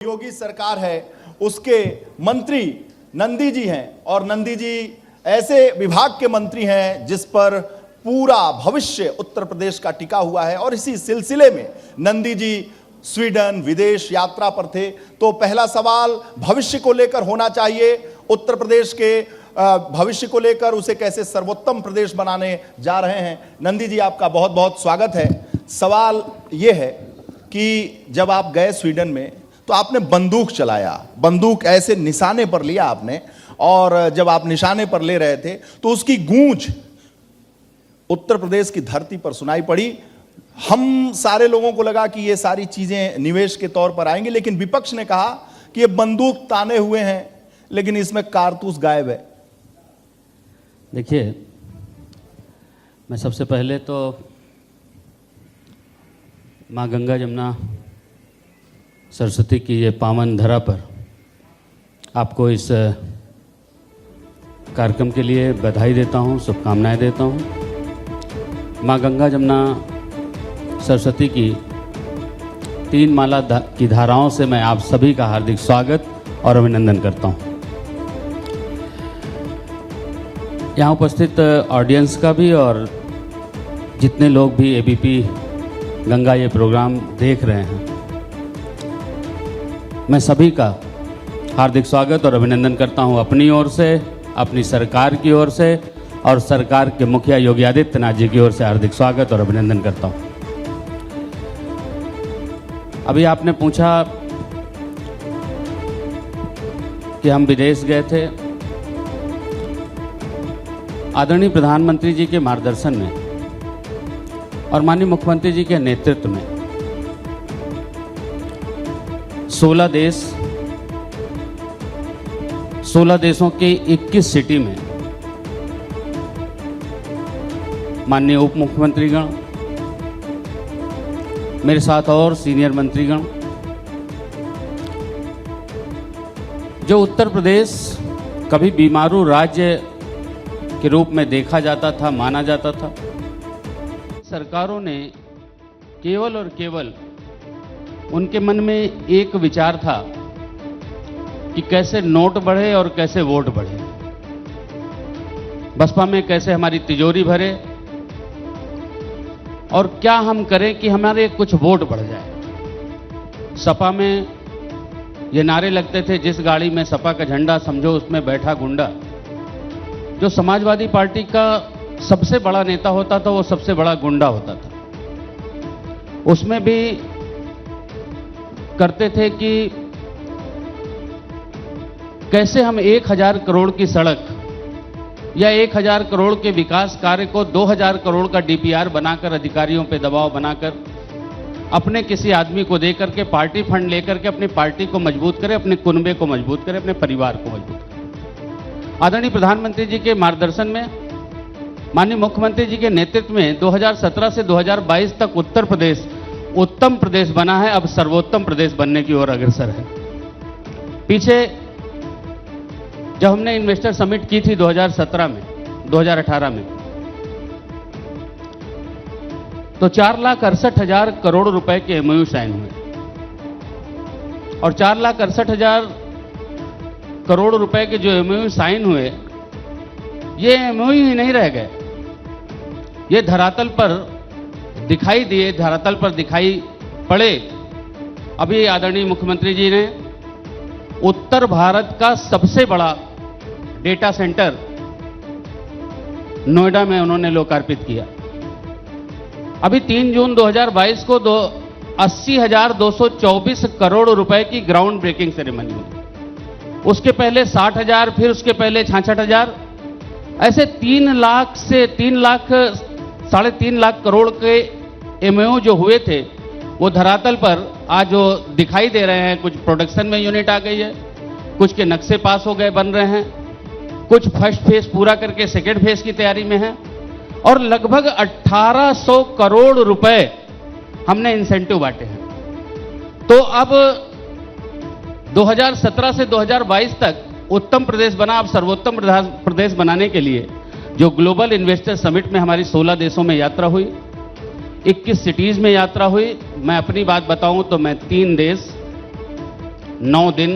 योगी सरकार है उसके मंत्री नंदी जी हैं और नंदी जी ऐसे विभाग के मंत्री हैं जिस पर पूरा भविष्य उत्तर प्रदेश का टिका हुआ है। और इसी सिलसिले में नंदी जी स्वीडन विदेश यात्रा पर थे, तो पहला सवाल भविष्य को लेकर होना चाहिए, उत्तर प्रदेश के भविष्य को लेकर उसे कैसे सर्वोत्तम प्रदेश बनाने जा रहे हैं। नंदी जी आपका बहुत बहुत स्वागत है। सवाल यह है कि जब आप गए स्वीडन में तो आपने बंदूक चलाया, बंदूक ऐसे निशाने पर लिया आपने, और जब आप निशाने पर ले रहे थे तो उसकी गूंज उत्तर प्रदेश की धरती पर सुनाई पड़ी। हम सारे लोगों को लगा कि ये सारी चीजें निवेश के तौर पर आएंगी, लेकिन विपक्ष ने कहा कि ये बंदूक ताने हुए हैं लेकिन इसमें कारतूस गायब है। देखिए, मैं सबसे पहले तो माँ गंगा जमुना सरस्वती की ये पावन धरा पर आपको इस कार्यक्रम के लिए बधाई देता हूँ, शुभकामनाएं देता हूँ। माँ गंगा जमुना सरस्वती की 3 माला की धाराओं से मैं आप सभी का हार्दिक स्वागत और अभिनंदन करता हूँ। यहाँ उपस्थित ऑडियंस का भी और जितने लोग भी एबीपी गंगा ये प्रोग्राम देख रहे हैं, मैं सभी का हार्दिक स्वागत और अभिनंदन करता हूं अपनी ओर से, अपनी सरकार की ओर से, और सरकार के मुखिया योगी आदित्यनाथ जी की ओर से हार्दिक स्वागत और अभिनंदन करता हूं। अभी आपने पूछा कि हम विदेश गए थे। आदरणीय प्रधानमंत्री जी के मार्गदर्शन में और माननीय मुख्यमंत्री जी के नेतृत्व में 16 देशों के 21 सिटी में माननीय उप मुख्यमंत्रीगण, मेरे साथ और सीनियर मंत्रीगण, जो उत्तर प्रदेश कभी बीमारू राज्य के रूप में देखा जाता था, माना जाता था, सरकारों ने केवल और केवल उनके मन में एक विचार था कि कैसे नोट बढ़े और कैसे वोट बढ़े, बसपा में कैसे हमारी तिजोरी भरे और क्या हम करें कि हमारे कुछ वोट बढ़ जाए। सपा में ये नारे लगते थे, जिस गाड़ी में सपा का झंडा समझो उसमें बैठा गुंडा। जो समाजवादी पार्टी का सबसे बड़ा नेता होता था वो सबसे बड़ा गुंडा होता था। उसमें भी करते थे कि कैसे हम 1000 करोड़ की सड़क या 1000 करोड़ के विकास कार्य को 2000 करोड़ का डीपीआर बनाकर, अधिकारियों पे दबाव बनाकर, अपने किसी आदमी को देकर के, पार्टी फंड लेकर के अपनी पार्टी को मजबूत करें, अपने कुनबे को मजबूत करें, अपने परिवार को मजबूत करें। आदरणीय प्रधानमंत्री जी के मार्गदर्शन में, माननीय मुख्यमंत्री जी के नेतृत्व में 2017 से 2022 तक उत्तर प्रदेश उत्तम प्रदेश बना है, अब सर्वोत्तम प्रदेश बनने की ओर अग्रसर है। पीछे जब हमने इन्वेस्टर समिट की थी 2018 में, तो 4,68,000 करोड़ रुपए के एमओयू साइन हुए, और 4,68,000 करोड़ रुपए के जो एमओयू साइन हुए, ये एमओयू ही नहीं रह गए, ये धरातल पर दिखाई दिए, धरातल पर दिखाई पड़े। अभी आदरणीय मुख्यमंत्री जी ने उत्तर भारत का सबसे बड़ा डेटा सेंटर नोएडा में उन्होंने लोकार्पित किया। अभी 3 जून 2022 को 80,224 करोड़ रुपए की ग्राउंड ब्रेकिंग सेरेमनी हुई। उसके पहले 60,000, फिर उसके पहले 66,000, ऐसे 3 लाख से 3.5 लाख करोड़ के एमओयू जो हुए थे, वो धरातल पर आज जो दिखाई दे रहे हैं, कुछ प्रोडक्शन में यूनिट आ गई है, कुछ के नक्शे पास हो गए, बन रहे हैं, कुछ फर्स्ट फेज पूरा करके सेकेंड फेज की तैयारी में है, और लगभग 1800 करोड़ रुपए हमने इंसेंटिव बांटे हैं। तो अब 2017 से 2022 तक उत्तम प्रदेश बना, अब सर्वोत्तम प्रदेश बनाने के लिए जो ग्लोबल इन्वेस्टर समिट में हमारी 16 देशों में यात्रा हुई, 21 सिटीज में यात्रा हुई। मैं अपनी बात बताऊं तो मैं 3 देश 9 दिन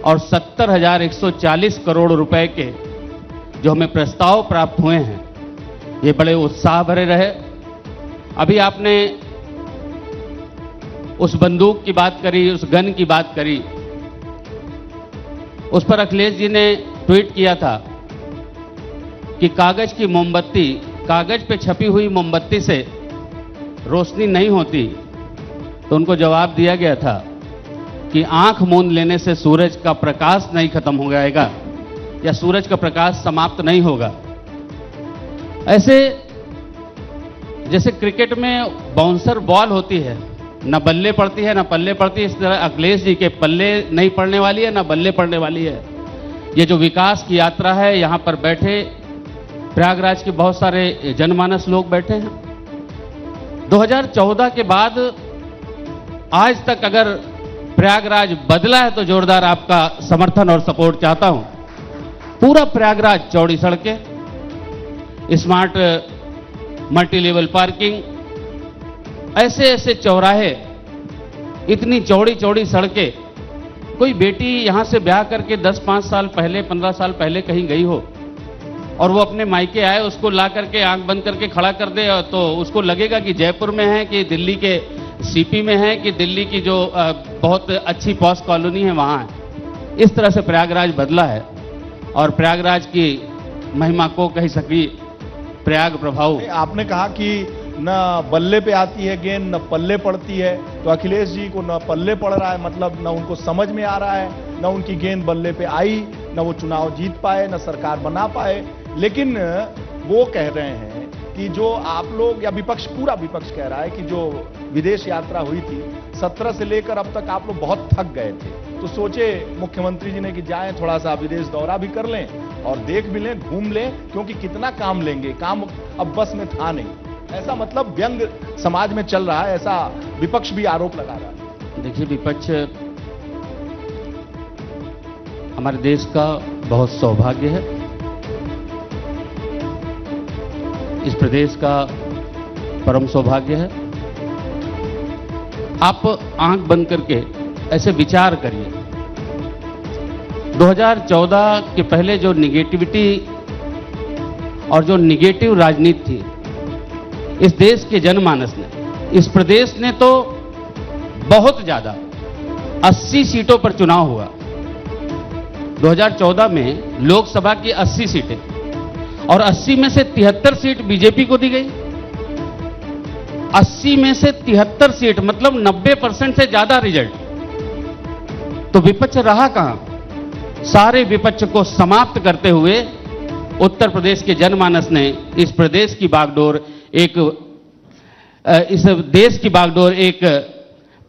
और 70,140 करोड़ रुपए के जो हमें प्रस्ताव प्राप्त हुए हैं, ये बड़े उत्साह भरे रहे। अभी आपने उस बंदूक की बात करी, उस गन की बात करी, उस पर अखिलेश जी ने ट्वीट किया था कि कागज की मोमबत्ती, कागज पे छपी हुई मोमबत्ती से रोशनी नहीं होती। तो उनको जवाब दिया गया था कि आंख मूंद लेने से सूरज का प्रकाश नहीं खत्म हो जाएगा या सूरज का प्रकाश समाप्त नहीं होगा। ऐसे जैसे क्रिकेट में बाउंसर बॉल होती है, न बल्ले पड़ती है न पल्ले पड़ती है, इस तरह अखिलेश जी के पल्ले नहीं पड़ने वाली है न बल्ले पड़ने वाली है। ये जो विकास की यात्रा है, यहां पर बैठे प्रयागराज के बहुत सारे जनमानस लोग बैठे हैं। 2014 के बाद आज तक अगर प्रयागराज बदला है तो जोरदार आपका समर्थन और सपोर्ट चाहता हूं। पूरा प्रयागराज, चौड़ी सड़कें, स्मार्ट मल्टी लेवल पार्किंग, ऐसे ऐसे चौराहे, इतनी चौड़ी चौड़ी सड़कें। कोई बेटी यहां से ब्याह करके 10-5 साल पहले, 15 साल पहले कहीं गई हो और वो अपने मायके आए, उसको ला करके आंख बंद करके खड़ा कर दे तो उसको लगेगा कि जयपुर में है कि दिल्ली के सीपी में है कि दिल्ली की जो बहुत अच्छी पॉश कॉलोनी है वहां है। इस तरह से प्रयागराज बदला है और प्रयागराज की महिमा को कह सकी प्रयाग प्रभाव। आपने कहा कि न बल्ले पे आती है गेंद, न पल्ले पड़ती है, तो अखिलेश जी को न पल्ले पड़ रहा है, मतलब न उनको समझ में आ रहा है, न उनकी गेंद बल्ले पे आई, न वो चुनाव जीत पाए, न सरकार बना पाए। लेकिन वो कह रहे हैं कि जो आप लोग या विपक्ष, पूरा विपक्ष कह रहा है कि जो विदेश यात्रा हुई थी 17 से लेकर अब तक आप लोग बहुत थक गए थे, तो सोचे मुख्यमंत्री जी ने कि जाएं थोड़ा सा विदेश दौरा भी कर लें और देख भी लें, घूम लें, क्योंकि कितना काम लेंगे, काम अब बस में था नहीं। ऐसा मतलब व्यंग समाज में चल रहा है, ऐसा विपक्ष भी आरोप लगा रहा है। देखिए, विपक्ष हमारे देश का बहुत सौभाग्य है, इस प्रदेश का परम सौभाग्य है। आप आंख बंद करके ऐसे विचार करिए, 2014 के पहले जो निगेटिविटी और जो निगेटिव राजनीति थी इस देश के जनमानस ने, इस प्रदेश ने तो बहुत ज्यादा 80 सीटों पर चुनाव हुआ। 2014 में लोकसभा की 80 सीटें और 80 में से 73 सीट बीजेपी को दी गई। 80 में से 73 सीट मतलब 90% से ज्यादा रिजल्ट। तो विपक्ष रहा कहां? सारे विपक्ष को समाप्त करते हुए उत्तर प्रदेश के जनमानस ने इस प्रदेश की बागडोर इस देश की बागडोर एक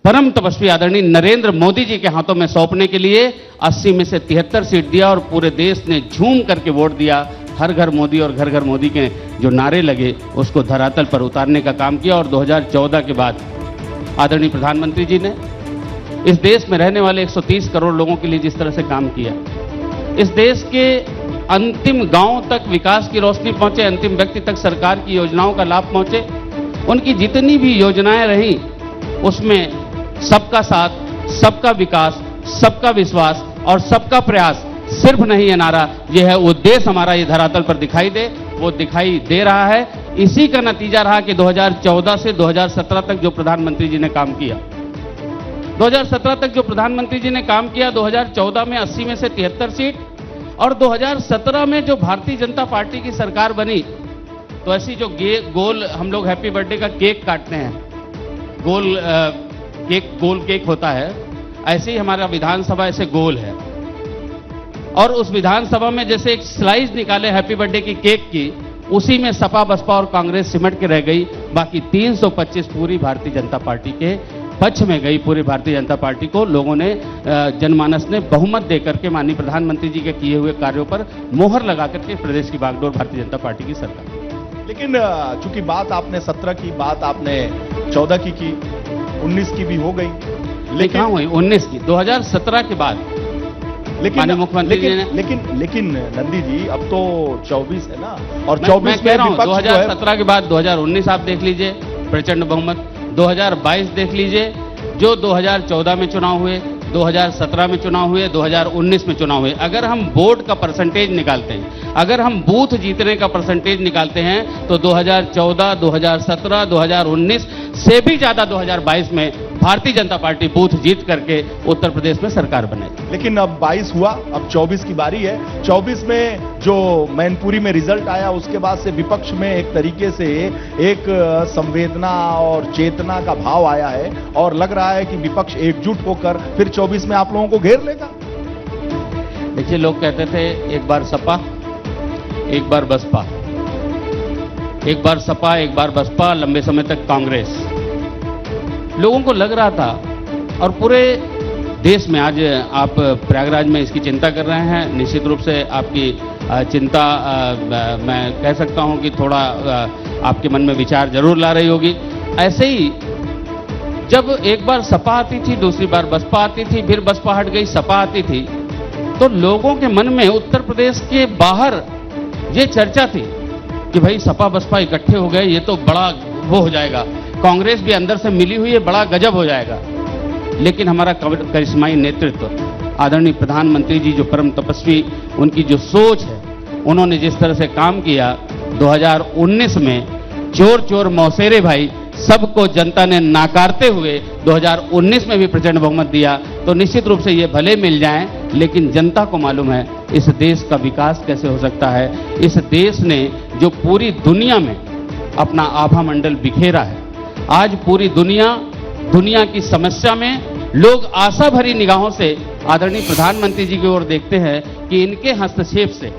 परम तपस्वी आदरणीय नरेंद्र मोदी जी के हाथों में सौंपने के लिए 80 में से 73 सीट दिया और पूरे देश ने झूम करके वोट दिया। हर घर मोदी और घर घर मोदी के जो नारे लगे उसको धरातल पर उतारने का काम किया। और 2014 के बाद आदरणीय प्रधानमंत्री जी ने इस देश में रहने वाले 130 करोड़ लोगों के लिए जिस तरह से काम किया, इस देश के अंतिम गांव तक विकास की रोशनी पहुंचे, अंतिम व्यक्ति तक सरकार की योजनाओं का लाभ पहुंचे, उनकी जितनी भी योजनाएं रही उसमें सबका साथ, सबका विकास, सबका विश्वास और सबका प्रयास सिर्फ नहीं है नारा, यह है उद्देश्य हमारा ये धरातल पर दिखाई दे, वो दिखाई दे रहा है। इसी का नतीजा रहा कि 2014 से 2017 तक जो प्रधानमंत्री जी ने काम किया, 2017 तक जो प्रधानमंत्री जी ने काम किया, 2014 में 80 में से 73 सीट और 2017 में जो भारतीय जनता पार्टी की सरकार बनी, तो ऐसी जो गोल हम लोग हैप्पी बर्थडे का केक काटते हैं, गोल केक होता है, ऐसे ही हमारा विधानसभा ऐसे गोल है। और उस विधानसभा में जैसे एक स्लाइस निकाले हैप्पी बर्थडे की केक की, उसी में सपा बसपा और कांग्रेस सिमट के रह गई। बाकी 325 पूरी भारतीय जनता पार्टी के पक्ष में गई। पूरी भारतीय जनता पार्टी को लोगों ने, जनमानस ने बहुमत देकर के माननीय प्रधानमंत्री जी के किए हुए कार्यों पर मोहर लगा करके प्रदेश की बागडोर भारतीय जनता पार्टी की सरकार। लेकिन चूंकि बात आपने 17 की, बात आपने 14 की 19 की भी हो गई, लेकिन हाँ हुई 19 की 2017 के बाद, लेकिन मुख्यमंत्री जी ने, लेकिन नंदी जी अब तो 24 है ना, और मैं 24 कह रहा हूं 2017 2017 के बाद 2019 आप देख लीजिए प्रचंड बहुमत, 2022 देख लीजिए, जो 2014 में चुनाव हुए, 2017 में चुनाव हुए, 2019 में चुनाव हुए। अगर हम वोट का परसेंटेज निकालते हैं, अगर हम बूथ जीतने का परसेंटेज निकालते हैं, तो 2014, 2017, 2019 से भी ज्यादा 2022 में भारतीय जनता पार्टी बूथ जीत करके उत्तर प्रदेश में सरकार बनेगी। लेकिन अब 22 हुआ, अब 24 की बारी है। 24 में जो मैनपुरी में रिजल्ट आया, उसके बाद से विपक्ष में एक तरीके से एक संवेदना और चेतना का भाव आया है और लग रहा है कि विपक्ष एकजुट होकर फिर 24 में आप लोगों को घेर लेगा। देखिए, लोग कहते थे एक बार सपा, एक बार बसपा, एक बार सपा, एक बार बसपा, लंबे समय तक कांग्रेस। लोगों को लग रहा था, और पूरे देश में आज आप प्रयागराज में इसकी चिंता कर रहे हैं। निश्चित रूप से आपकी चिंता मैं कह सकता हूं कि थोड़ा आपके मन में विचार जरूर ला रही होगी। ऐसे ही जब एक बार सपा आती थी, दूसरी बार बसपा आती थी, फिर बसपा हट गई, सपा आती थी, तो लोगों के मन में उत्तर प्रदेश के बाहर ये चर्चा थी कि भाई सपा बसपा इकट्ठे हो गए, ये तो बड़ा वो हो जाएगा, कांग्रेस भी अंदर से मिली हुई है, बड़ा गजब हो जाएगा। लेकिन हमारा करिश्माई नेतृत्व, आदरणीय प्रधानमंत्री जी जो परम तपस्वी, उनकी जो सोच है, उन्होंने जिस तरह से काम किया 2019 में, चोर चोर मौसेरे भाई सबको जनता ने नाकारते हुए 2019 में भी प्रचंड बहुमत दिया। तो निश्चित रूप से ये भले मिल जाएं, लेकिन जनता को मालूम है इस देश का विकास कैसे हो सकता है। इस देश ने जो पूरी दुनिया में अपना आभा मंडल बिखेरा है, आज पूरी दुनिया की समस्या में लोग आशा भरी निगाहों से आदरणीय प्रधानमंत्री जी की ओर देखते हैं कि इनके हस्तक्षेप से,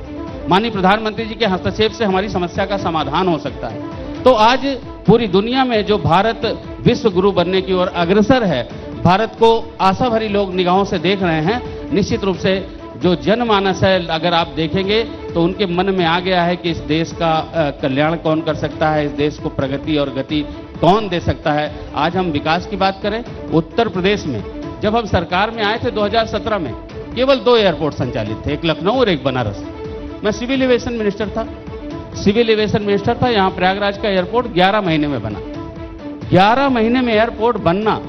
माननीय प्रधानमंत्री जी के हस्तक्षेप से हमारी समस्या का समाधान हो सकता है। तो आज पूरी दुनिया में जो भारत विश्व गुरु बनने की ओर अग्रसर है, भारत को आशा भरी लोग निगाहों से देख रहे हैं। निश्चित रूप से जो जनमानस है, अगर आप देखेंगे तो उनके मन में आ गया है कि इस देश का कल्याण कौन कर सकता है, इस देश को प्रगति और गति कौन दे सकता है। आज हम विकास की बात करें, उत्तर प्रदेश में जब हम सरकार में आए थे 2017 में, केवल 2 एयरपोर्ट संचालित थे, एक लखनऊ और एक बनारस। मैं सिविल एविएशन मिनिस्टर था, यहां प्रयागराज का एयरपोर्ट 11 महीने में बना। 11 महीने में एयरपोर्ट बनना,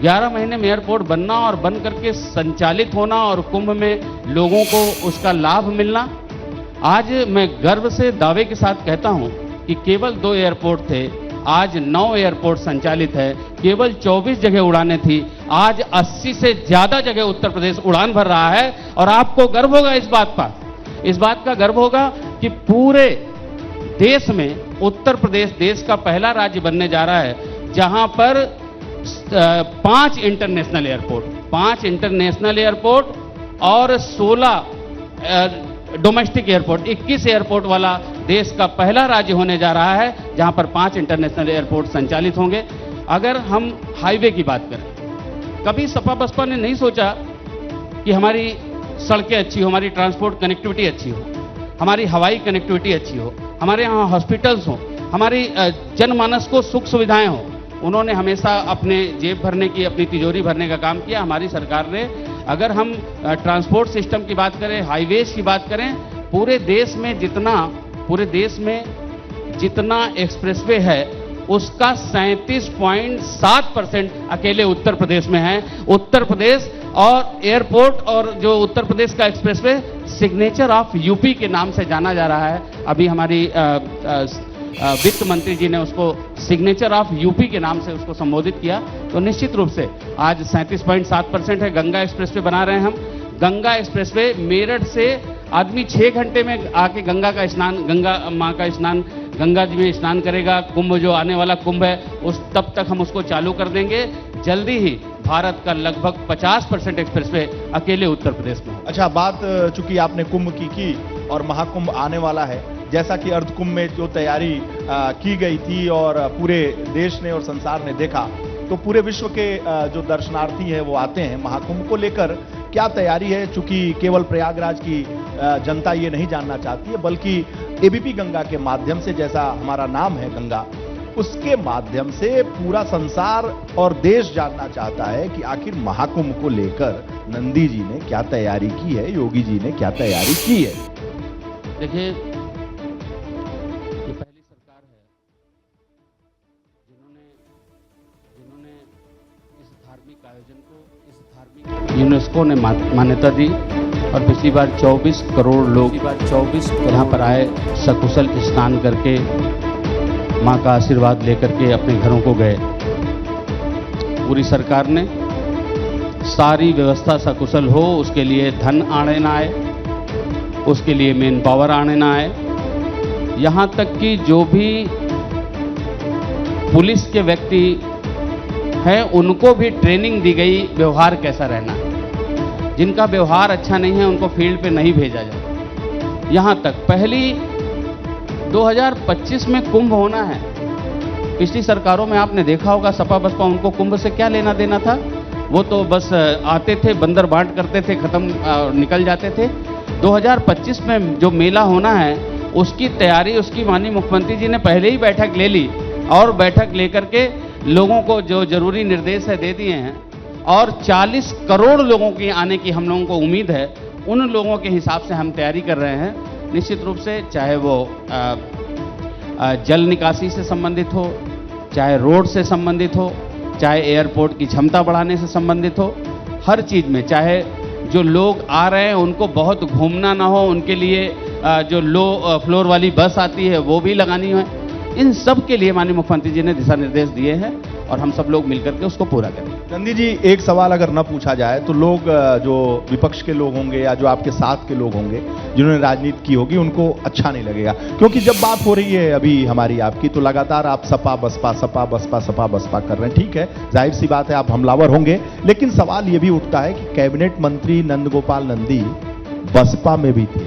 11 महीने में एयरपोर्ट बनना और बन करके संचालित होना और कुंभ में लोगों को उसका लाभ मिलना। आज मैं गर्व से दावे के साथ कहता हूं कि केवल 2 एयरपोर्ट थे, आज 9 एयरपोर्ट संचालित है। केवल 24 जगह उड़ानें थी, आज 80 से ज्यादा जगह उत्तर प्रदेश उड़ान भर रहा है। और आपको गर्व होगा इस बात का गर्व होगा कि पूरे देश में उत्तर प्रदेश देश का पहला राज्य बनने जा रहा है जहां पर 5 इंटरनेशनल एयरपोर्ट और 16 डोमेस्टिक एयरपोर्ट, 21 एयरपोर्ट वाला देश का पहला राज्य होने जा रहा है जहां पर 5 इंटरनेशनल एयरपोर्ट संचालित होंगे। अगर हम हाईवे की बात करें, कभी सपा बसपा ने नहीं सोचा कि हमारी सड़कें अच्छी हो, हमारी ट्रांसपोर्ट कनेक्टिविटी अच्छी हो, हमारी हवाई कनेक्टिविटी अच्छी हो, हमारे यहाँ हॉस्पिटल्स हो, हमारी जनमानस को सुख सुविधाएं हो। उन्होंने हमेशा अपने जेब भरने की, अपनी तिजोरी भरने का काम किया। हमारी सरकार ने, अगर हम ट्रांसपोर्ट सिस्टम की बात करें, हाईवेज की बात करें, पूरे देश में जितना एक्सप्रेसवे है उसका 37.7% अकेले उत्तर प्रदेश में है। उत्तर प्रदेश और एयरपोर्ट और जो उत्तर प्रदेश का एक्सप्रेसवे सिग्नेचर ऑफ यूपी के नाम से जाना जा रहा है। अभी हमारी वित्त मंत्री जी ने उसको सिग्नेचर ऑफ यूपी के नाम से उसको संबोधित किया। तो निश्चित रूप से आज 37.7% है। गंगा एक्सप्रेसवे बना रहे हैं हम। गंगा एक्सप्रेसवे मेरठ से आदमी 6 घंटे में आके गंगा माँ का स्नान, गंगा जी में स्नान करेगा। कुंभ जो आने वाला कुंभ है तब तक हम उसको चालू कर देंगे। जल्दी ही भारत का लगभग 50% एक्सप्रेसवे अकेले उत्तर प्रदेश में। अच्छा, बात चूंकि आपने कुंभ की और महाकुंभ आने वाला है, जैसा कि अर्ध कुंभ में जो तैयारी की गई थी और पूरे देश ने और संसार ने देखा, तो पूरे विश्व के जो दर्शनार्थी हैं वो आते हैं। महाकुंभ को लेकर क्या तैयारी है? चूंकि केवल प्रयागराज की जनता ये नहीं जानना चाहती है, बल्कि एबीपी गंगा के माध्यम से, जैसा हमारा नाम है गंगा, उसके माध्यम से पूरा संसार और देश जानना चाहता है कि आखिर महाकुंभ को लेकर नंदी जी ने क्या तैयारी की है, योगी जी ने क्या तैयारी की है। देखिए, ये पहली सरकार है जिन्होंने इस धार्मिक आयोजन को, इस धार्मिक यूनेस्को ने मान्यता दी और पिछली बार 24 करोड़ लोग यहाँ पर आए, सकुशल स्नान करके माँ का आशीर्वाद लेकर के अपने घरों को गए। पूरी सरकार ने सारी व्यवस्था सकुशल हो उसके लिए धन आने ना आए, उसके लिए मेन पावर आने ना आए। यहाँ तक कि जो भी पुलिस के व्यक्ति हैं उनको भी ट्रेनिंग दी गई व्यवहार कैसा रहना है। जिनका व्यवहार अच्छा नहीं है उनको फील्ड पे नहीं भेजा जाए। यहाँ तक पहली 2025 में कुंभ होना है। पिछली सरकारों में आपने देखा होगा सपा बसपा, उनको कुंभ से क्या लेना देना था। वो तो बस आते थे, बंदर बांट करते थे, खत्म निकल जाते थे। 2025 में जो मेला होना है उसकी तैयारी उसकी माननीय मुख्यमंत्री जी ने पहले ही बैठक ले ली और बैठक लेकर के लोगों को जो जरूरी निर्देश है दे दिए हैं और 40 करोड़ लोगों की आने की हम लोगों को उम्मीद है। उन लोगों के हिसाब से हम तैयारी कर रहे हैं। निश्चित रूप से चाहे वो जल निकासी से संबंधित हो, चाहे रोड से संबंधित हो, चाहे एयरपोर्ट की क्षमता बढ़ाने से संबंधित हो, हर चीज़ में, चाहे जो लोग आ रहे हैं उनको बहुत घूमना ना हो, उनके लिए जो लो फ्लोर वाली बस आती है वो भी लगानी है। इन सब के लिए माननीय मुख्यमंत्री जी ने दिशा निर्देश दिए हैं और हम सब लोग मिलकर के उसको पूरा करें। नंदी जी, एक सवाल अगर न पूछा जाए तो लोग जो विपक्ष के लोग होंगे या जो आपके साथ के लोग होंगे जिन्होंने राजनीति की होगी उनको अच्छा नहीं लगेगा, क्योंकि जब बात हो रही है अभी हमारी आपकी तो लगातार आप सपा बसपा सपा बसपा सपा बसपा कर रहे हैं। ठीक है, जाहिर सी बात है आप हमलावर होंगे, लेकिन सवाल ये भी उठता है कि कैबिनेट मंत्री नंदगोपाल नंदी बसपा में भी थे।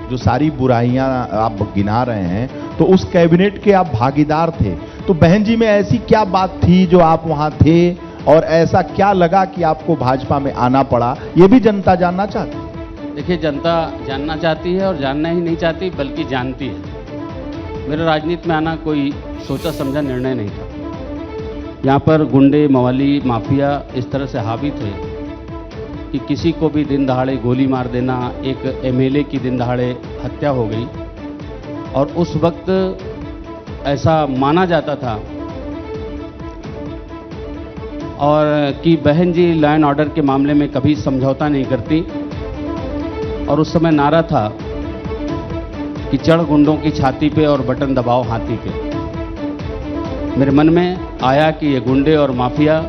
जो सारी बुराइयां आप गिना रहे हैं तो उस कैबिनेट के आप भागीदार थे। तो बहन जी में ऐसी क्या बात थी जो आप वहां थे और ऐसा क्या लगा कि आपको भाजपा में आना पड़ा, ये भी जनता जानना चाहती है। देखिए, जनता जानना चाहती है और जानना ही नहीं चाहती बल्कि जानती है। मेरा राजनीति में आना कोई सोचा समझा निर्णय नहीं था। यहाँ पर गुंडे मवाली माफिया इस तरह से हावी थे कि किसी को भी दिन दहाड़े गोली मार देना। एक एमएलए की दिन दहाड़े हत्या हो गई और उस वक्त ऐसा माना जाता था और कि बहन जी लॉ एंड ऑर्डर के मामले में कभी समझौता नहीं करती। और उस समय नारा था कि चढ़ गुंडों की छाती पे और बटन दबाओ हाथी पे। मेरे मन में आया कि ये गुंडे और माफिया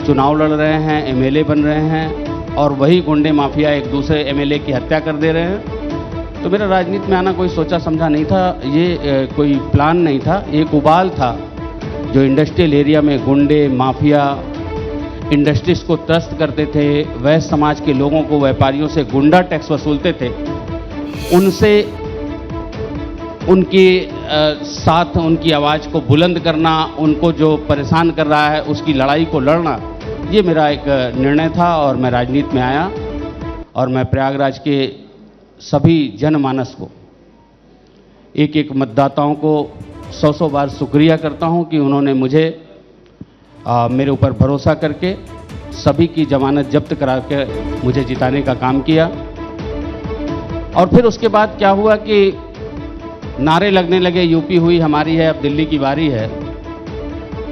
चुनाव लड़ रहे हैं, एमएलए बन रहे हैं और वही गुंडे माफिया एक दूसरे एमएलए की हत्या कर दे रहे हैं। तो मेरा राजनीति में आना कोई सोचा समझा नहीं था, ये कोई प्लान नहीं था। एक उबाल था जो इंडस्ट्रियल एरिया में गुंडे माफिया इंडस्ट्रीज को त्रस्त करते थे, वैश्य समाज के लोगों को व्यापारियों से गुंडा टैक्स वसूलते थे, उनसे उनके साथ उनकी आवाज़ को बुलंद करना, उनको जो परेशान कर रहा है उसकी लड़ाई को लड़ना, ये मेरा एक निर्णय था। और मैं राजनीति में आया और मैं प्रयागराज के सभी जनमानस को, एक एक मतदाताओं को 100 बार शुक्रिया करता हूं कि उन्होंने मुझे मेरे ऊपर भरोसा करके सभी की जमानत जब्त करा के मुझे जिताने का काम किया। और फिर उसके बाद क्या हुआ कि नारे लगने लगे, यूपी हुई हमारी है, अब दिल्ली की बारी है।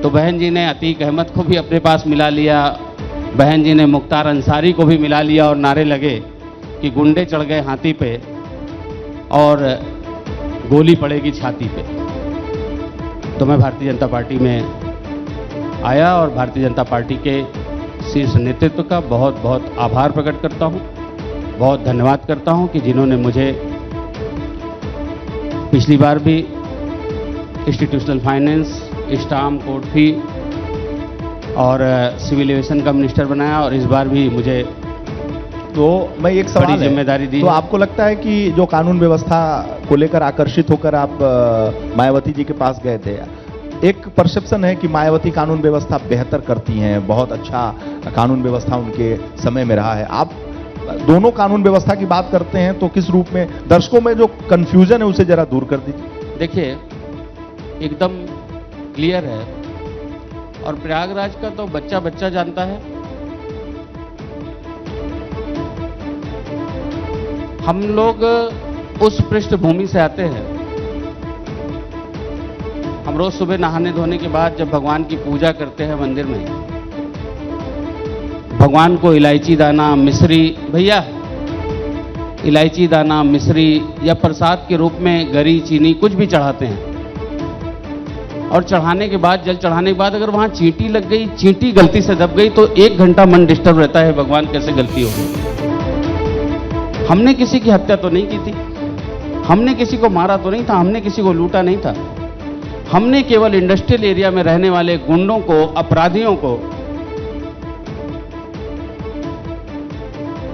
तो बहन जी ने अतीक अहमद को भी अपने पास मिला लिया, बहन जी ने मुख्तार अंसारी को भी मिला लिया और नारे लगे कि गुंडे चढ़ गए हाथी पे और गोली पड़ेगी छाती पे। तो मैं भारतीय जनता पार्टी में आया और भारतीय जनता पार्टी के शीर्ष नेतृत्व का बहुत बहुत आभार प्रकट करता हूं, बहुत धन्यवाद करता हूं कि जिन्होंने मुझे पिछली बार भी institutional finance, stamp court fee और सिविल एविएशन का मिनिस्टर बनाया और इस बार भी मुझे तो मैं एक सवाल बड़ी जिम्मेदारी दी। तो आपको लगता है कि जो कानून व्यवस्था को लेकर आकर्षित होकर आप मायावती जी के पास गए थे, एक परसेप्शन है कि मायावती कानून व्यवस्था बेहतर करती हैं, बहुत अच्छा कानून व्यवस्था उनके समय में रहा है। आप दोनों कानून व्यवस्था की बात करते हैं तो किस रूप में, दर्शकों में जो कंफ्यूजन है उसे जरा दूर कर दीजिए। देखिए, एकदम क्लियर है और प्रयागराज का तो बच्चा बच्चा जानता है। हम लोग उस पृष्ठभूमि से आते हैं। हम रोज सुबह नहाने धोने के बाद जब भगवान की पूजा करते हैं मंदिर में, भगवान को इलायची दाना, मिश्री, भैया इलायची दाना, मिश्री या प्रसाद के रूप में गरी, चीनी कुछ भी चढ़ाते हैं, और चढ़ाने के बाद, जल चढ़ाने के बाद अगर वहां चींटी लग गई, चींटी गलती से दब गई तो 1 घंटा मन डिस्टर्ब रहता है, भगवान कैसे गलती हो गई। हमने किसी की हत्या तो नहीं की थी, हमने किसी को मारा तो नहीं था, हमने किसी को लूटा नहीं था, हमने केवल इंडस्ट्रियल एरिया में रहने वाले गुंडों को, अपराधियों को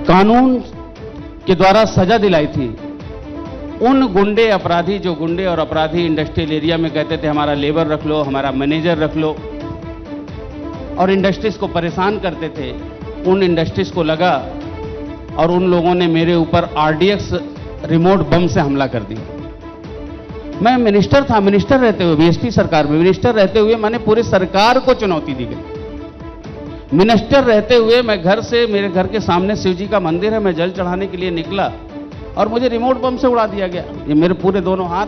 कानून के द्वारा सजा दिलाई थी। उन गुंडे अपराधी, जो गुंडे और अपराधी इंडस्ट्रियल एरिया में कहते थे हमारा लेबर रख लो, हमारा मैनेजर रख लो, और इंडस्ट्रीज को परेशान करते थे, उन इंडस्ट्रीज को लगा और उन लोगों ने मेरे ऊपर आरडीएक्स रिमोट बम से हमला कर दिया। मैं मिनिस्टर था, मिनिस्टर रहते हुए, बीएसपी सरकार में मिनिस्टर रहते हुए मैंने पूरी सरकार को चुनौती दी गई। मिनिस्टर रहते हुए मैं घर से, मेरे घर के सामने शिव जी का मंदिर है, मैं जल चढ़ाने के लिए निकला और मुझे रिमोट बम से उड़ा दिया गया। ये मेरे पूरे दोनों हाथ,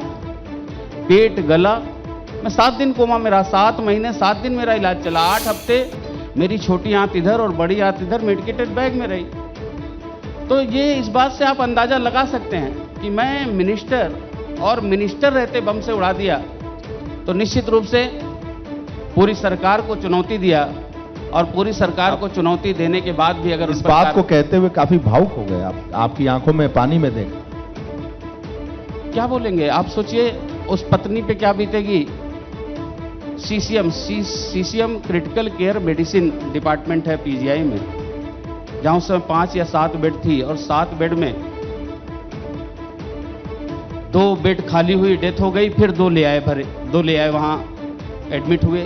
पेट, गला, मैं 7 दिन कोमा में रहा, 7 महीने 7 दिन मेरा इलाज चला। 8 हफ्ते मेरी छोटी आंत इधर और बड़ी आंत इधर मेडिकेटेड बैग में रही। तो ये इस बात से आप अंदाजा लगा सकते हैं कि मैं मिनिस्टर, और मिनिस्टर रहते बम से उड़ा दिया, तो निश्चित रूप से पूरी सरकार को चुनौती दिया, और पूरी सरकार को चुनौती देने के बाद भी अगर इस बात को कहते हुए काफी भावुक हो गए आप, आपकी आंखों में पानी में देख। क्या बोलेंगे आप? सोचिए उस पत्नी पे क्या बीतेगी। CCM critical care medicine department है पीजीआई में, जहां उस समय 5 या 7 बेड थी, और 7 बेड में 2 बेड खाली हुई, डेथ हो गई, फिर 2 ले आए भरे, 2 ले आए, वहां एडमिट हुए,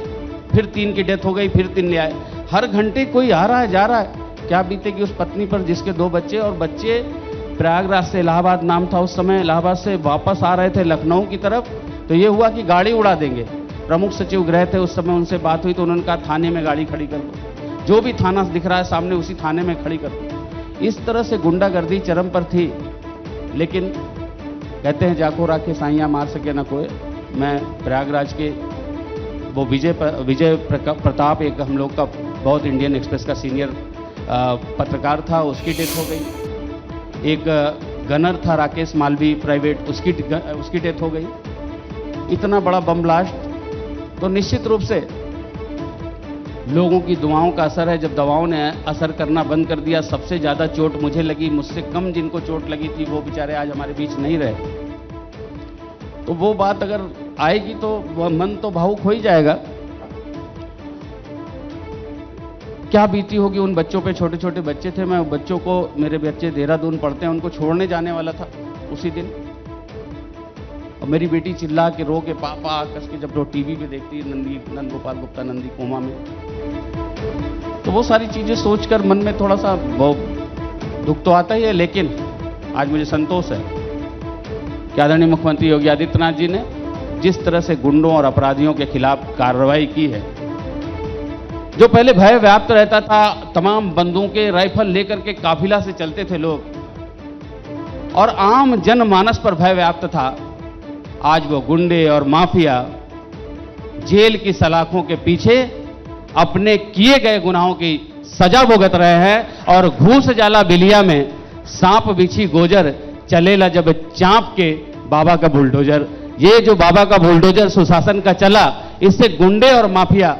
फिर 3 की डेथ हो गई, फिर 3 ले आए। हर घंटे कोई आ रहा है, जा रहा है। क्या बीतेगी उस पत्नी पर जिसके 2 बच्चे, और बच्चे प्रयागराज से, इलाहाबाद नाम था उस समय, इलाहाबाद से वापस आ रहे थे लखनऊ की तरफ। तो ये हुआ कि गाड़ी उड़ा देंगे। प्रमुख सचिव गृह थे उस समय, उनसे बात हुई तो उन्होंने कहा थाने में गाड़ी खड़ी कर दो, जो भी थाना दिख रहा है सामने उसी थाने में खड़ी कर दो। इस तरह से गुंडागर्दी चरम पर थी। लेकिन कहते हैं जाको राखे साइयां मार सके ना कोई। मैं प्रयागराज के वो विजय प्रताप, एक हम लोग का बहुत इंडियन एक्सप्रेस का सीनियर पत्रकार था, उसकी डेथ हो गई। एक गनर था राकेश मालवी प्राइवेट, उसकी डेथ हो गई। इतना बड़ा बम ब्लास्ट। तो निश्चित रूप से लोगों की दुआओं का असर है। जब दवाओं ने असर करना बंद कर दिया, सबसे ज्यादा चोट मुझे लगी, मुझसे कम जिनको चोट लगी थी वो बेचारे आज हमारे बीच नहीं रहे। तो वो बात अगर आएगी तो वह मन तो भावुक हो ही जाएगा। क्या बीती होगी उन बच्चों पे, छोटे छोटे बच्चे थे। मैं बच्चों को, मेरे बच्चे देहरादून पढ़ते हैं, उनको छोड़ने जाने वाला था उसी दिन, और मेरी बेटी चिल्ला के, रो के, पापा कस के, जब वो टीवी पे देखती है नंद गोपाल गुप्ता नंदी कोमा में, तो वो सारी चीजें सोचकर मन में थोड़ा सा दुख तो आता ही है। लेकिन आज मुझे संतोष है कि आदरणीय मुख्यमंत्री योगी आदित्यनाथ जी ने जिस तरह से गुंडों और अपराधियों के खिलाफ कार्रवाई की है। जो पहले भय व्याप्त रहता था, तमाम बंदूकें, राइफल लेकर के काफिला से चलते थे लोग, और आम जनमानस पर भय व्याप्त था, आज वो गुंडे और माफिया जेल की सलाखों के पीछे अपने किए गए गुनाहों की सजा भुगत रहे हैं। और घूस जाला बिलिया में सांप बिछी गोजर, चलेला जब चांप के बाबा का बुलडोजर। ये जो बाबा का बुलडोजर सुशासन का चला, इससे गुंडे और माफिया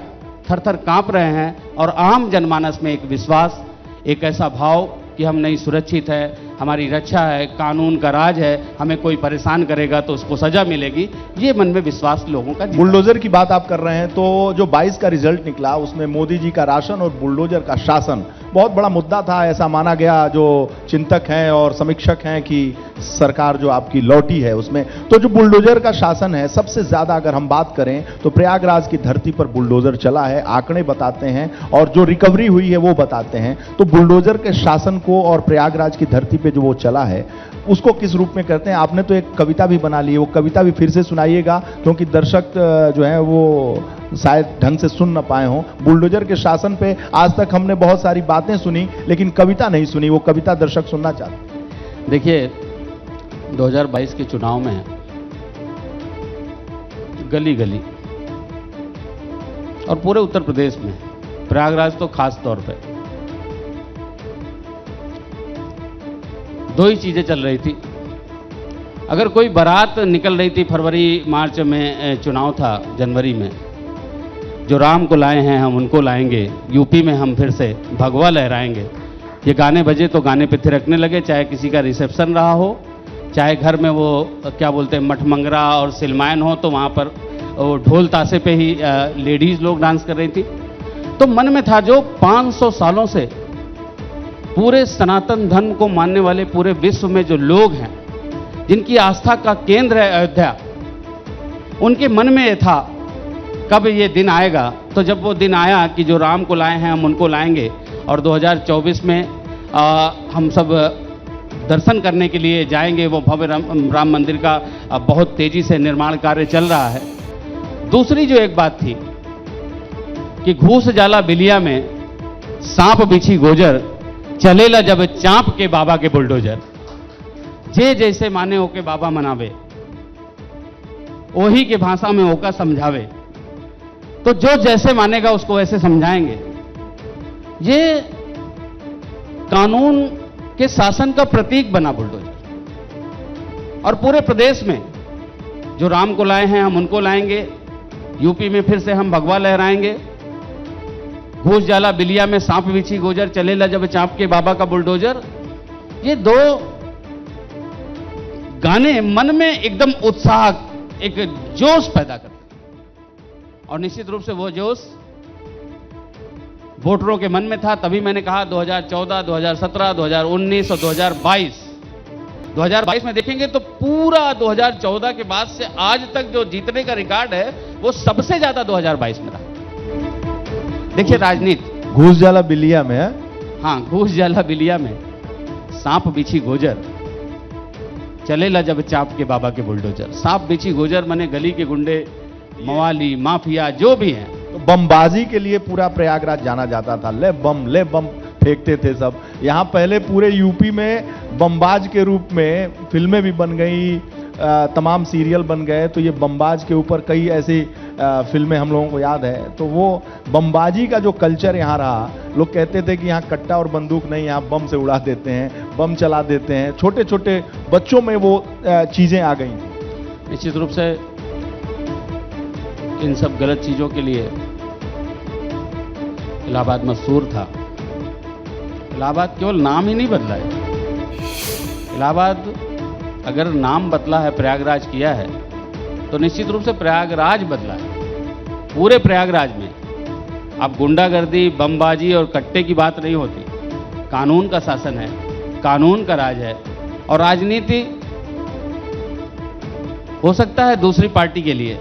थर थर कांप रहे हैं, और आम जनमानस में एक विश्वास, एक ऐसा भाव कि हम नहीं, सुरक्षित है, हमारी रक्षा है, कानून का राज है, हमें कोई परेशान करेगा तो उसको सजा मिलेगी, ये मन में विश्वास लोगों का। बुलडोजर की बात आप कर रहे हैं, तो जो 22 का रिजल्ट निकला उसमें मोदी जी का राशन और बुलडोजर का शासन बहुत बड़ा मुद्दा था। ऐसा माना गया, जो चिंतक हैं और समीक्षक हैं, कि सरकार जो आपकी लौटी है उसमें, तो जो बुलडोजर का शासन है, सबसे ज्यादा अगर हम बात करें तो प्रयागराज की धरती पर बुलडोजर चला है। आंकड़े बताते हैं और जो रिकवरी हुई है वो बताते हैं। तो बुलडोजर के शासन को और प्रयागराज की धरती पे जो वो चला है उसको किस रूप में करते हैं? आपने तो एक कविता भी बना ली है, वो कविता भी फिर से सुनाइएगा, क्योंकि दर्शक जो है वो शायद ढंग से सुन न पाए हों। बुलडोजर के शासन पे आज तक हमने बहुत सारी बातें सुनी, लेकिन कविता नहीं सुनी। वो कविता दर्शक सुनना चाहते हैं। देखिए, 2022 के चुनाव में गली गली और पूरे उत्तर प्रदेश में, प्रयागराज तो खास तौर पे, दो ही चीज़ें चल रही थी। अगर कोई बारात निकल रही थी, फरवरी मार्च में चुनाव था, जनवरी में, जो राम को लाए हैं हम उनको लाएंगे, यूपी में हम फिर से भगवा लहराएंगे, ये गाने बजे तो गाने पे थिरकने लगे, चाहे किसी का रिसेप्शन रहा हो, चाहे घर में वो क्या बोलते हैं मठमंगरा और सिलमायन हो, तो वहाँ पर वो ढोल ताशे पे ही लेडीज़ लोग डांस कर रही थी। तो मन में था जो 500 सालों से पूरे सनातन धर्म को मानने वाले पूरे विश्व में जो लोग हैं, जिनकी आस्था का केंद्र है अयोध्या, उनके मन में ये था कब ये दिन आएगा। तो जब वो दिन आया कि जो राम को लाए हैं हम उनको लाएंगे, और 2024 में हम सब दर्शन करने के लिए जाएंगे, वो भव्य राम मंदिर का बहुत तेजी से निर्माण कार्य चल रहा है। दूसरी जो एक बात थी कि घूस जाला बिलिया में सांप बिछी गोजर, चलेला जब चांप के बाबा के बुलडोजर, जे जैसे माने होके बाबा मनावे, वही के भाषा में होकर समझावे। तो जो जैसे मानेगा उसको वैसे समझाएंगे। ये कानून के शासन का प्रतीक बना बुलडोजर। और पूरे प्रदेश में जो राम को लाए हैं हम उनको लाएंगे, यूपी में फिर से हम भगवा लहराएंगे, घूस जाला बिलिया में सांप बिछी गोजर, चलेला जब चांप के बाबा का बुलडोजर। ये दो गाने मन में एकदम उत्साह, एक जोश पैदा करते, और निश्चित रूप से वो जोश वोटरों के मन में था। तभी मैंने कहा 2014, 2017, 2019 और 2022 में देखेंगे तो पूरा 2014 के बाद से आज तक जो जीतने का रिकॉर्ड है वो सबसे ज्यादा 2022 में रहा। देखिए राजनीति घूस जाला बिलिया में है? हाँ, घूस जाला बिलिया में सांप बिछी गोजर, चलेला जब चाप के बाबा के बुलडोजर। सांप बिछी गोजर माने गली के गुंडे, मवाली, माफिया जो भी हैं। तो बमबाजी के लिए पूरा प्रयागराज जाना जाता था, ले बम फेंकते थे सब। यहाँ पहले पूरे यूपी में बमबाज के रूप में फिल्में भी बन गई, तमाम सीरियल बन गए। तो ये बमबाज के ऊपर कई ऐसी फिल्में हम लोगों को याद है। तो वो बमबाजी का जो कल्चर यहाँ रहा, लोग कहते थे कि यहाँ कट्टा और बंदूक नहीं, यहाँ बम से उड़ा देते हैं, बम चला देते हैं। छोटे छोटे बच्चों में वो चीज़ें आ गई। निश्चित रूप से इन सब गलत चीज़ों के लिए इलाहाबाद मशहूर था। इलाहाबाद केवल नाम ही नहीं बदला है। इलाहाबाद अगर नाम बदला है, प्रयागराज किया है, तो निश्चित रूप से प्रयागराज बदला है। पूरे प्रयागराज में अब गुंडागर्दी, बमबाजी और कट्टे की बात नहीं होती। कानून का शासन है, कानून का राज है। और राजनीति हो सकता है दूसरी पार्टी के लिए,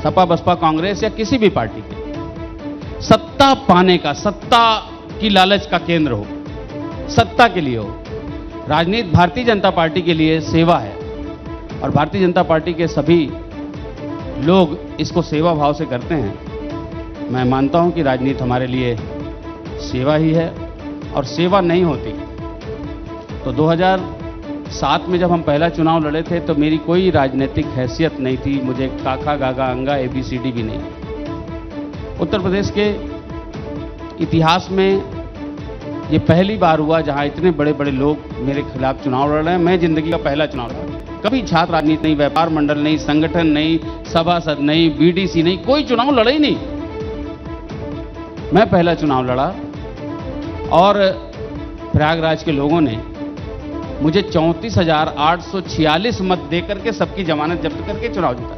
सपा बसपा कांग्रेस या किसी भी पार्टी के, सत्ता पाने का, सत्ता की लालच का केंद्र हो, सत्ता के लिए हो। राजनीति भारतीय जनता पार्टी के लिए सेवा है, और भारतीय जनता पार्टी के सभी लोग इसको सेवा भाव से करते हैं। मैं मानता हूं कि राजनीति हमारे लिए सेवा ही है, और सेवा नहीं होती तो 2007 में जब हम पहला चुनाव लड़े थे तो मेरी कोई राजनीतिक हैसियत नहीं थी, मुझे काका गागा अंगा ABCD भी नहीं। उत्तर प्रदेश के इतिहास में ये पहली बार हुआ जहां इतने बड़े बड़े लोग मेरे खिलाफ चुनाव लड़ रहे हैं। मैं जिंदगी का पहला चुनाव लड़ा। कभी छात्र राजनीति नहीं, व्यापार मंडल नहीं, संगठन नहीं, सभासद नहीं, BDC नहीं, कोई चुनाव लड़ा ही नहीं। मैं पहला चुनाव लड़ा, और प्रयागराज के लोगों ने मुझे 34,846 मत देकर के सबकी जमानत जब्त करके चुनाव जीता।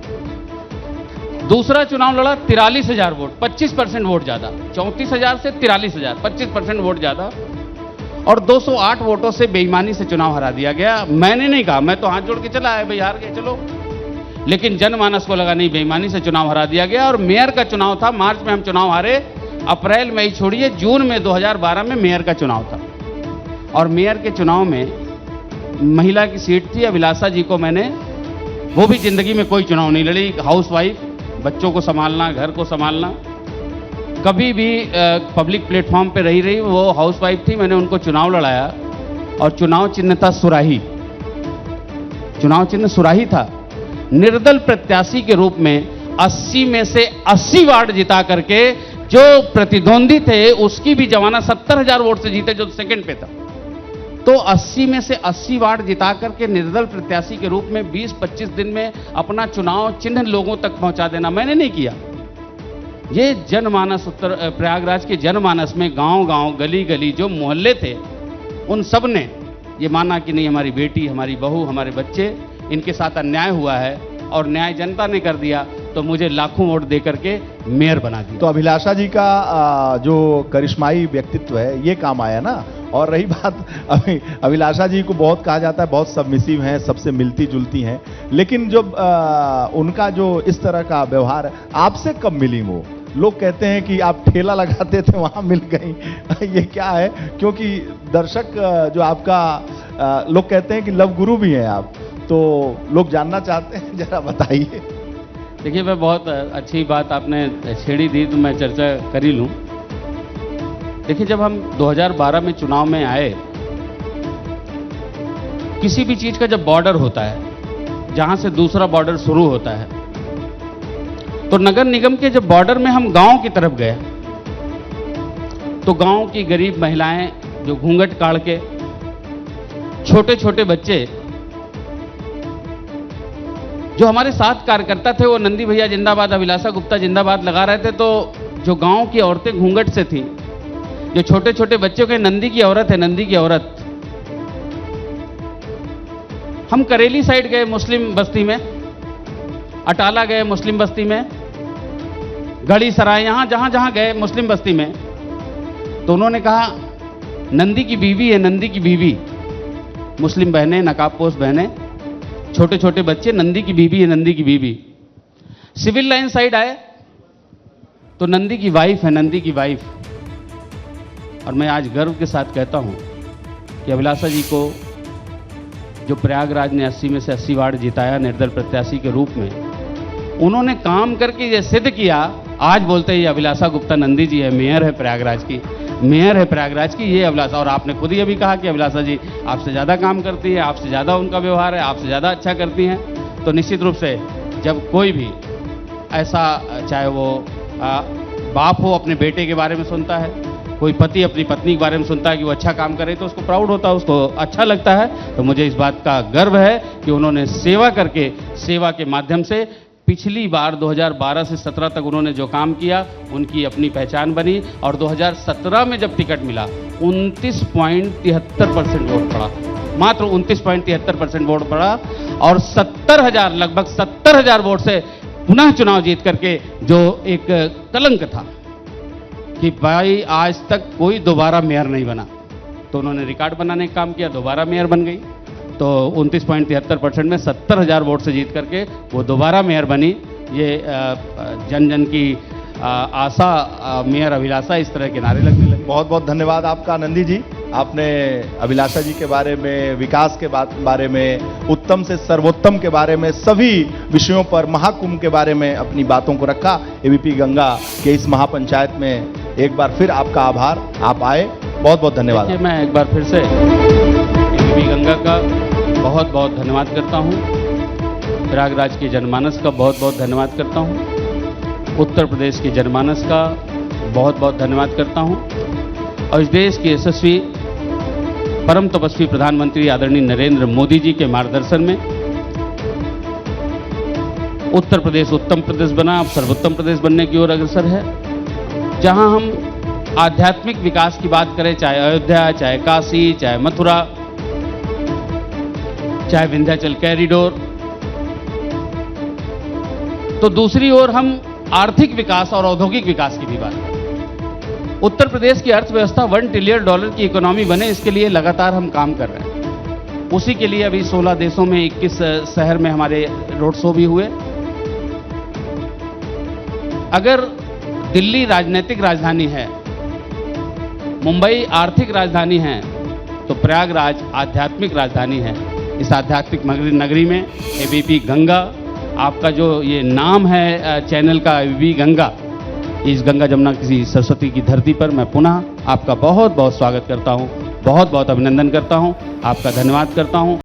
दूसरा चुनाव लड़ा, 43,000 वोट, 25% वोट ज्यादा। 34,000 से 43,000, 25% वोट ज्यादा, और 208 वोटों से बेईमानी से चुनाव हरा दिया गया। मैंने नहीं कहा, मैं तो हाथ जोड़ के चला है, भाई हार गए चलो, लेकिन जनमानस को लगा नहीं, बेईमानी से चुनाव हरा दिया गया। और मेयर का चुनाव था, मार्च में हम चुनाव हारे, अप्रैल मई छोड़िए, जून में 2012 में मेयर का चुनाव था। और मेयर के चुनाव में महिला की सीट थी, अभिलाषा जी को मैंने, वो भी जिंदगी में कोई चुनाव नहीं लड़ी, हाउसवाइफ, बच्चों को संभालना, घर को संभालना, कभी भी पब्लिक प्लेटफॉर्म पे रही, वो हाउसवाइफ थी। मैंने उनको चुनाव लड़ाया, और चुनाव चिन्ह था सुराही, चुनाव चिन्ह सुराही था। निर्दल प्रत्याशी के रूप में 80 में से 80 वार्ड जिता करके जो प्रतिद्वंदी थे उसकी भी जमानत 70,000 वोट से जीते, जो सेकंड पे था। तो 80 में से 80 वार्ड जिता करके निर्दल प्रत्याशी के रूप में 20-25 दिन में अपना चुनाव चिन्ह लोगों तक पहुंचा देना मैंने नहीं किया। ये जनमानस, उत्तर प्रयागराज के जनमानस में गांव गांव, गली गली जो मोहल्ले थे, उन सब ने ये माना कि नहीं, हमारी बेटी, हमारी बहू, हमारे बच्चे, इनके साथ अन्याय हुआ है और न्याय जनता ने कर दिया, तो मुझे लाखों वोट दे करके मेयर बना दिया। तो अभिलाषा जी का जो करिश्माई व्यक्तित्व है ये काम आया ना। और रही बात, अभिलाषा जी को बहुत कहा जाता है बहुत सबमिसिव हैं, सबसे मिलती जुलती हैं, लेकिन जब उनका जो इस तरह का व्यवहार है, आपसे कब मिली वो? लोग कहते हैं कि आप ठेला लगाते थे वहां मिल गई। ये क्या है? क्योंकि दर्शक जो आपका लोग कहते हैं कि लव गुरु भी हैं आप, तो लोग जानना चाहते हैं, जरा बताइए। देखिए, मैं बहुत अच्छी बात आपने छेड़ी दी तो मैं चर्चा कर ही लूं। देखिए, जब हम 2012 में चुनाव में आए, किसी भी चीज का जब बॉर्डर होता है, जहां से दूसरा बॉर्डर शुरू होता है, तो नगर निगम के जब बॉर्डर में हम गांव की तरफ गए, तो गांव की गरीब महिलाएं जो घूंघट काढ़ के, छोटे छोटे बच्चे, जो हमारे साथ कार्यकर्ता थे, वो नंदी भैया जिंदाबाद, अभिलाषा गुप्ता जिंदाबाद लगा रहे थे, तो जो गांव की औरतें घूंघट से थी, जो छोटे छोटे बच्चों के, नंदी की औरत है, नंदी की औरत। हम करेली साइड गए मुस्लिम बस्ती में, अटाला गए मुस्लिम बस्ती में, गढ़ी सराय, यहां जहां जहां गए मुस्लिम बस्ती में, तो उन्होंने कहा नंदी की बीवी है, नंदी की बीवी। मुस्लिम बहनें, नकाबपोश बहनें, छोटे छोटे बच्चे, नंदी की बीवी है, नंदी की बीवी। सिविल लाइन साइड आए तो नंदी की वाइफ है, नंदी की वाइफ। और मैं आज गर्व के साथ कहता हूं कि अभिलाषा जी को जो प्रयागराज ने 80 में से 80 वार्ड जिताया निर्दल प्रत्याशी के रूप में, उन्होंने काम करके ये सिद्ध किया। आज बोलते हैं अभिलाषा गुप्ता नंदी जी है, मेयर है प्रयागराज की, मेयर है प्रयागराज की, ये अभिलाषा। और आपने खुद ही अभी कहा कि अभिलाषा जी आपसे ज़्यादा काम करती है, आपसे ज़्यादा उनका व्यवहार है, आपसे ज़्यादा अच्छा करती हैं। तो निश्चित रूप से जब कोई भी ऐसा, चाहे वो बाप हो, अपने बेटे के बारे में सुनता है, कोई पति अपनी पत्नी के बारे में सुनता है कि वो अच्छा काम करे, तो उसको प्राउड होता है, उसको अच्छा लगता है। तो मुझे इस बात का गर्व है कि उन्होंने सेवा करके, सेवा के माध्यम से पिछली बार 2012 से 17 तक उन्होंने जो काम किया, उनकी अपनी पहचान बनी। और 2017 में जब टिकट मिला, 29.73% वोट पड़ा, मात्र 29.73% वोट पड़ा, और 70,000, लगभग 70,000 वोट से पुनः चुनाव जीत करके, जो एक कलंक था कि भाई आज तक कोई दोबारा मेयर नहीं बना, तो उन्होंने रिकॉर्ड बनाने का काम किया, दोबारा मेयर बन गई। तो 29.73% में 70,000 वोट से जीत करके वो दोबारा मेयर बनी। ये जन जन की आशा, मेयर अभिलाषा, इस तरह के नारे लगने लगे। बहुत बहुत धन्यवाद आपका नंदी जी। आपने अभिलाषा जी के बारे में, विकास के बारे में, उत्तम से सर्वोत्तम के बारे में, सभी विषयों पर, महाकुंभ के बारे में अपनी बातों को रखा। एबीपी गंगा के इस महापंचायत में एक बार फिर आपका आभार, आप आए, बहुत बहुत धन्यवाद। मैं एक बार फिर से एबीपी गंगा का बहुत बहुत धन्यवाद करता हूं, प्रयागराज के जनमानस का बहुत बहुत धन्यवाद करता हूं, उत्तर प्रदेश के जनमानस का बहुत बहुत धन्यवाद करता हूं, और इस देश के यशस्वी परम तपस्वी प्रधानमंत्री आदरणीय नरेंद्र मोदी जी के मार्गदर्शन में उत्तर प्रदेश उत्तम प्रदेश बना, अब सर्वोत्तम प्रदेश बनने की ओर अग्रसर है। जहां हम आध्यात्मिक विकास की बात करें, चाहे अयोध्या, चाहे काशी, चाहे मथुरा, चाहे विंध्याचल कॉरिडोर, तो दूसरी ओर हम आर्थिक विकास और औद्योगिक विकास की भी बात करें। उत्तर प्रदेश की अर्थव्यवस्था $1 ट्रिलियन की इकोनॉमी बने, इसके लिए लगातार हम काम कर रहे हैं। उसी के लिए अभी 16 देशों में 21 शहर में हमारे रोड शो भी हुए। अगर दिल्ली राजनीतिक राजधानी है, मुंबई आर्थिक राजधानी है, तो प्रयागराज आध्यात्मिक राजधानी है। इस आध्यात्मिक नगरी में एबीपी गंगा, आपका जो ये नाम है चैनल का एबीपी गंगा, इस गंगा जमुना किसी सरस्वती की धरती पर मैं पुनः आपका बहुत बहुत स्वागत करता हूं, बहुत बहुत अभिनंदन करता हूं, आपका धन्यवाद करता हूं।